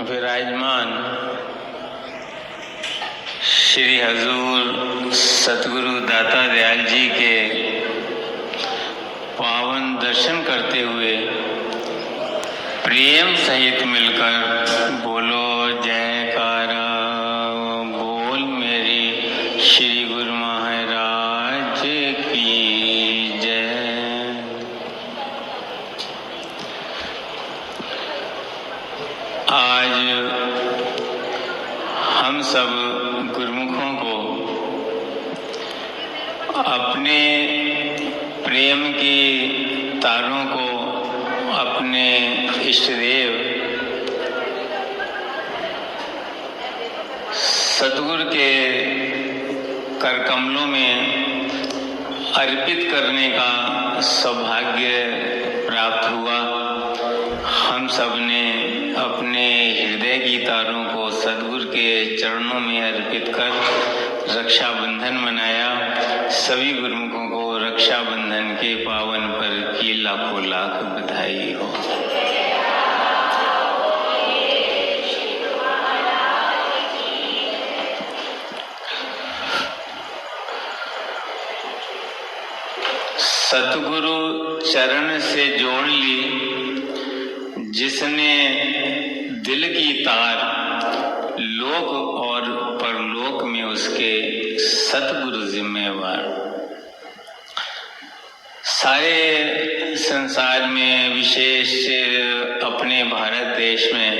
विराजमान श्री हजूर सतगुरु दाता दयाल जी के पावन दर्शन करते हुए प्रेम सहित मिलकर बोलो जयकारा बोल मेरी श्री गुरु महाराज की जय। आज हम सब गुरुमुखों को अपने प्रेम की तारों को अपने इष्टदेव सतगुरु के करकमलों में अर्पित करने का सौभाग्य प्राप्त हुआ। हम सब ने अपने हृदय की तारों को सतगुरु के चरणों में अर्पित कर रक्षाबंधन मनाया। सभी गुरुमुखों को रक्षाबंधन के पावन पर्व की लाखों लाख बधाई हो। सतगुरु चरण से जोड़ ली जिसने दिल की तार, लोक और परलोक में उसके सतगुरु जिम्मेवार। सारे संसार में, विशेष अपने भारत देश में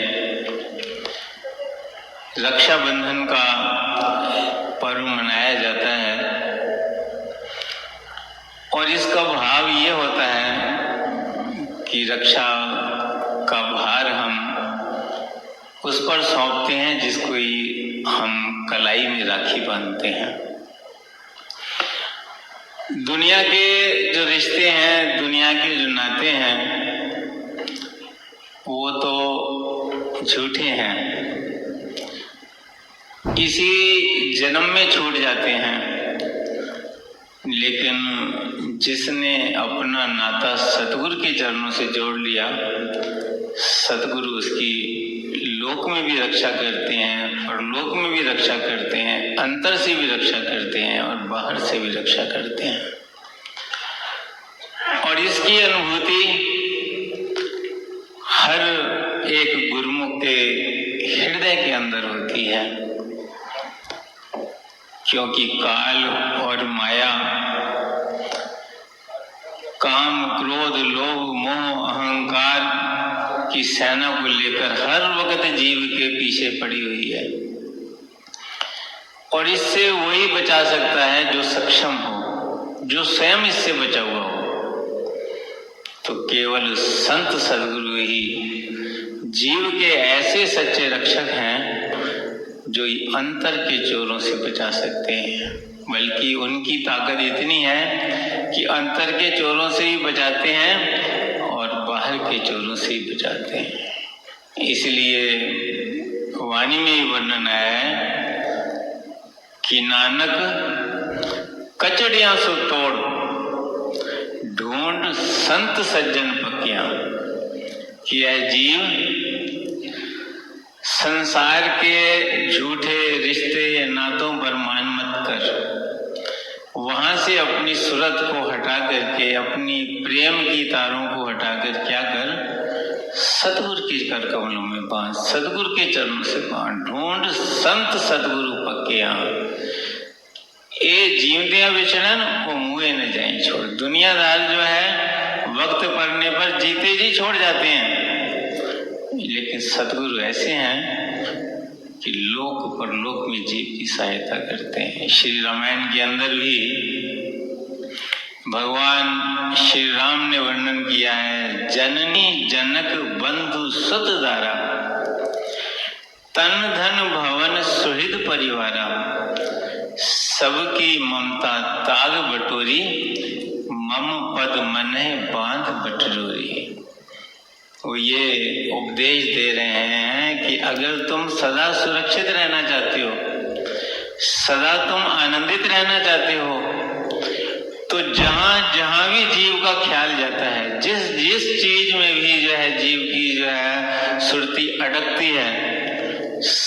रक्षाबंधन का पर्व मनाया जाता है और इसका भाव ये होता है कि रक्षा का भार हम उस पर सौंपते हैं जिसको हम कलाई में राखी बांधते हैं। दुनिया के जो रिश्ते हैं, दुनिया के जो नाते हैं, वो तो झूठे हैं, इसी जन्म में छूट जाते हैं। लेकिन जिसने अपना नाता सतगुरु के चरणों से जोड़ लिया, सतगुरु उसकी लोक में भी रक्षा करते हैं और लोक में भी रक्षा करते हैं, अंतर से भी रक्षा करते हैं और बाहर से भी रक्षा करते हैं। और इसकी अनुभूति हर एक गुरुमुख के हृदय के अंदर होती है, क्योंकि काल और माया, काम, क्रोध, लोभ, मोह, अहंकार की सेना को लेकर हर वक्त जीव के पीछे पड़ी हुई है। और इससे वही बचा सकता है जो सक्षम हो, जो स्वयं इससे बचा हुआ हो। तो केवल संत सद्गुरु ही जीव के ऐसे सच्चे रक्षक हैं जो अंतर के चोरों से बचा सकते हैं। बल्कि उनकी ताकत इतनी है कि अंतर के चोरों से ही बचाते हैं और बाहर के चोरों से ही बचाते हैं। इसलिए वाणी में ही वर्णन आया है कि नानक कचड़ियां सो तोड़, ढूंढ संत सज्जन पक्कियां। कि यह जीव संसार के झूठे रिश्ते या नातों पर मान मत कर, वहां से अपनी सूरत को हटा करके, अपनी प्रेम की तारों को हटाकर क्या कर, सतगुरु के कर कमलों में बांध, सतगुरु के चरणों से बांध। ढूंढ संत सतगुरु पक्कियां, ये जीवदिया विचरण वो मुए न जाए छोड़। दुनियादार जो है वक्त पड़ने पर जीते जी छोड़ जाते हैं, लेकिन सतगुरु ऐसे हैं कि लोक परलोक में जीव की सहायता करते हैं। श्री रामायण के अंदर भी भगवान श्री राम ने वर्णन किया है, जननी जनक बंधु सुत दारा, तन धन भवन सुहृद परिवारा, सबकी ममता ताग बटोरी, मम पद मने बांध बटोरी। वो ये उपदेश दे रहे हैं कि अगर तुम सदा सुरक्षित रहना चाहते हो, सदा तुम आनंदित रहना चाहते हो, तो जहां जहां भी जीव का ख्याल जाता है, जिस जिस चीज में भी जो है जीव की जो है सुरती अटकती है,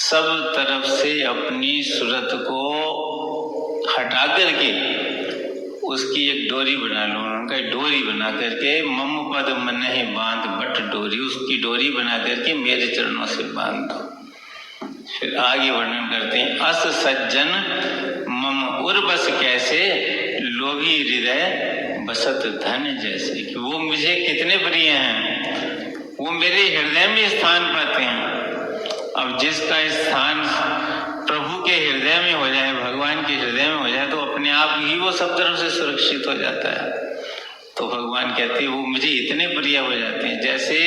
सब तरफ से अपनी सूरत को हटा करके उसकी एक डोरी बना लो। उनका डोरी बना करके मम पद मन है बांध बट डोरी, उसकी डोरी बना करके मेरे चरणों से बांध दो। फिर आगे वर्णन करते हैं, अस सज्जन मम उर बस कैसे, लोभी हृदय बसत धन जैसे। कि वो मुझे कितने प्रिय हैं, वो मेरे हृदय में स्थान पाते हैं। अब जिसका स्थान प्रभु के हृदय में हो जाए, भगवान के हृदय में हो जाए, तो अपने आप ही वो सब तरफ से सुरक्षित हो जाता है। तो भगवान कहते हैं वो मुझे इतने प्रिय हो जाते हैं। जैसे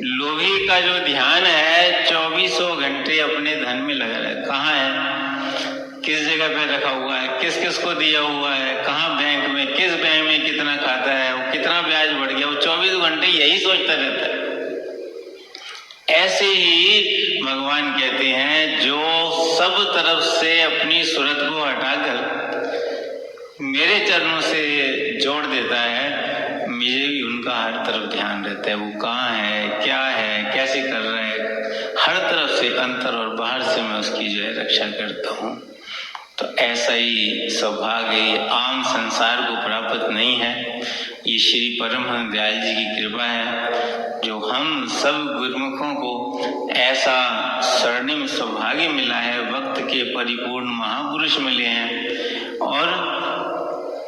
लोभी का जो ध्यान है 24 घंटे अपने धन में लगा है, कहाँ है, किस जगह पे रखा हुआ है, किस किस को दिया हुआ है, कहाँ बैंक में, किस बैंक में कितना खाता है, वो कितना ब्याज बढ़ गया, वो 24 घंटे यही सोचता रहता है। ऐसे ही भगवान कहते हैं जो सब तरफ से अपनी सूरत को हटाकर मेरे चरणों से जोड़ देता है, मुझे भी उनका हर तरफ ध्यान रहता है। वो कहाँ है, क्या है, कैसे कर रहा है, हर तरफ से, अंतर और बाहर से मैं उसकी जो है रक्षा करता हूँ। तो ऐसा ही सौभाग्य आम संसार को प्राप्त नहीं है। ये श्री परमहंस दयाल जी की कृपा है जो हम सब गुरुमुखों को ऐसा स्वर्णिम सौभाग्य मिला है, वक्त के परिपूर्ण महापुरुष मिले हैं और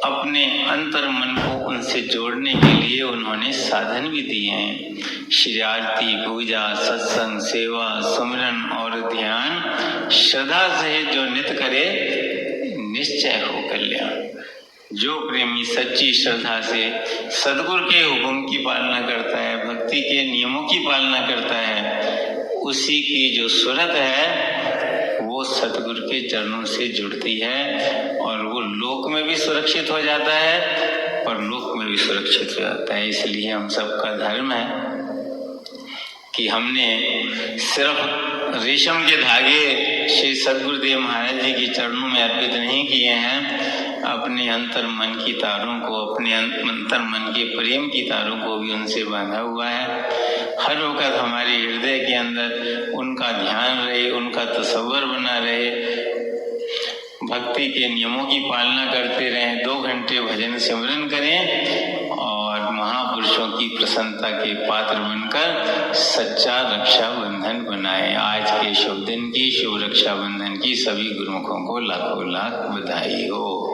अपने अंतर मन को उनसे जोड़ने के लिए उन्होंने साधन भी दिए हैं। श्री आरती, पूजा, सत्संग, सेवा, सुमिरन और ध्यान श्रद्धा से जो नित्य करे निश्चय हो कल्याण। जो प्रेमी सच्ची श्रद्धा से सद्गुरु के हुक्म की पालना करता है, भक्ति के नियमों की पालना करता है, उसी की जो सूरत है वो सतगुरु के चरणों से जुड़ती है और वो लोक में भी सुरक्षित हो जाता है और लोक में भी सुरक्षित हो जाता है। इसलिए हम सबका धर्म है कि हमने सिर्फ रेशम के धागे श्री सद्गुरुदेव महाराज जी के चरणों में अर्पित नहीं किए हैं, अपने अंतर मन की तारों को, अपने अंतर मन के प्रेम की तारों को भी उनसे बांधा हुआ है। हर वक्त हमारे हृदय के अंदर उनका ध्यान रहे, उनका तसव्वुर बना रहे, भक्ति के नियमों की पालना करते रहें, 2 घंटे भजन सिमरन करें और महापुरुषों की प्रसन्नता के पात्र बनकर सच्चा रक्षाबंधन बनाएं। आज के शुभ दिन की, शुभ रक्षाबंधन की सभी गुरुमुखों को लाखों लाख बधाई हो।